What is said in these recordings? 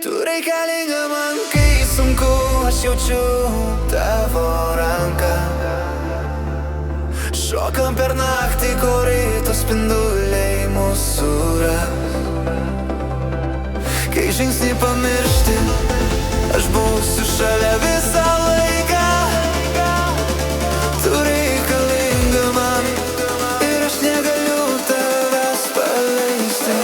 Tu reikalinga man, kai sunku, aš jaučiu tavo ranką. Šokam per naktį, kur ryto spinduliai mūsų kai žingsnį pamiršti, aš būsiu šalia visą laiką. Tu reikalinga man ir aš negaliu tavęs paleisti.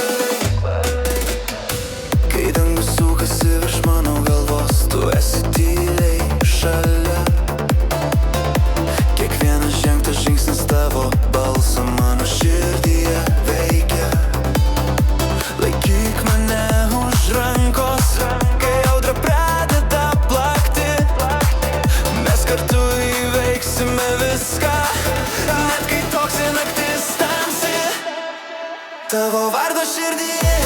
Kai dangus sukasi virš mano galvos, tu esi tyliai šalia. Kiekvienas žengtas žingsnis tavo balsą mano širdyje veikia. Laikyk mane už rankos, kai audra pradeda plakti. Mes kartu įveiksime viską, net kai toksi naktis tamsi. Tavo vardą širdyje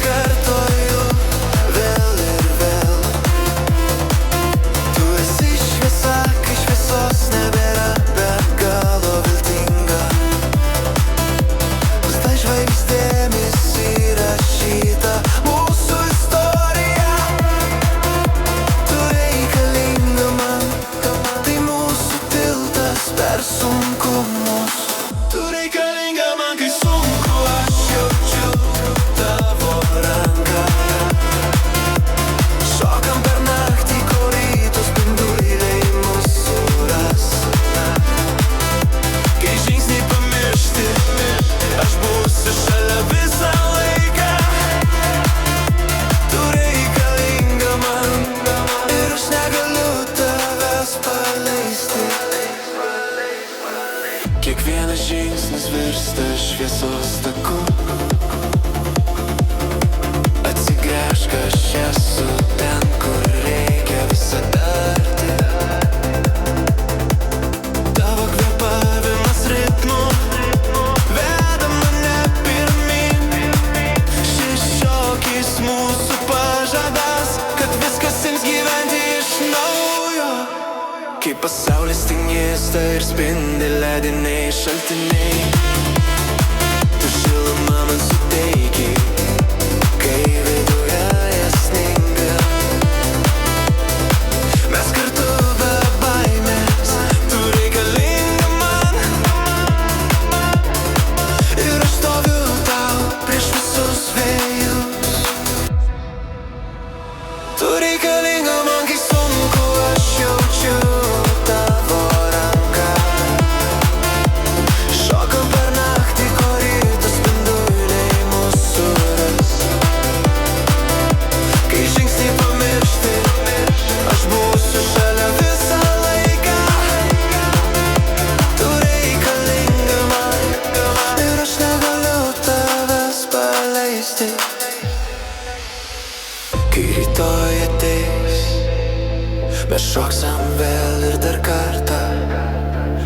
kartoju vėl ir vėl. Tu esi šviesa, kai šviesos nebėra, be galo viltinga. Štai žvaigždėmis įrašyta mūsų istorija. Tu reikalinga man, tai mūsų tiltas per sunkumus. Tu reikalinga man, kai sunku, aš jaučiu tavo ranką. Šokam per naktį, kur ryto spinduliai mūsų kai žingsnį pamiršti, aš būsiu šalia visą laiką. Tu reikalinga man ir aš negaliu tavęs paleisti. Kiekvienas žingsnis virsta šviesos taku. Atsigręžk, aš esu ten, kur reikia visada arti. Tavo kvėpavimas ritmu veda mane pirmyn. Šis šokis mūsų pažadas, kad viskas ims gyventi iš naujo. Kai pasaulis tik nysta ir spindi lediniai šaltiniai, tu šilumą man suteiki, kai viduje sninga. Mes kartu be baimės, tu reikalinga man. Ir aš stoviu tau prieš visus vėjus. Tu reikalinga man, kai sunku, aš jaučiu tavo ranką. Šokam per naktį, kur ryto spinduliai mūsų kai žingsnį pamiršti, aš būsiu šalia visą laiką. Tu reikalinga man ir aš negaliu tavęs paleisti. Kai rytoj ateis, mes šoksam vėl ir dar kartą,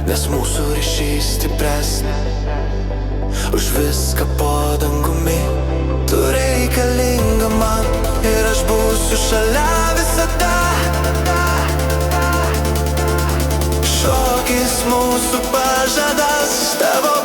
nes mūsų ryšys stipresnis už viską po dangumi. Tu reikalinga man ir aš būsiu šalia visada. Šokis mūsų pažadas, tavo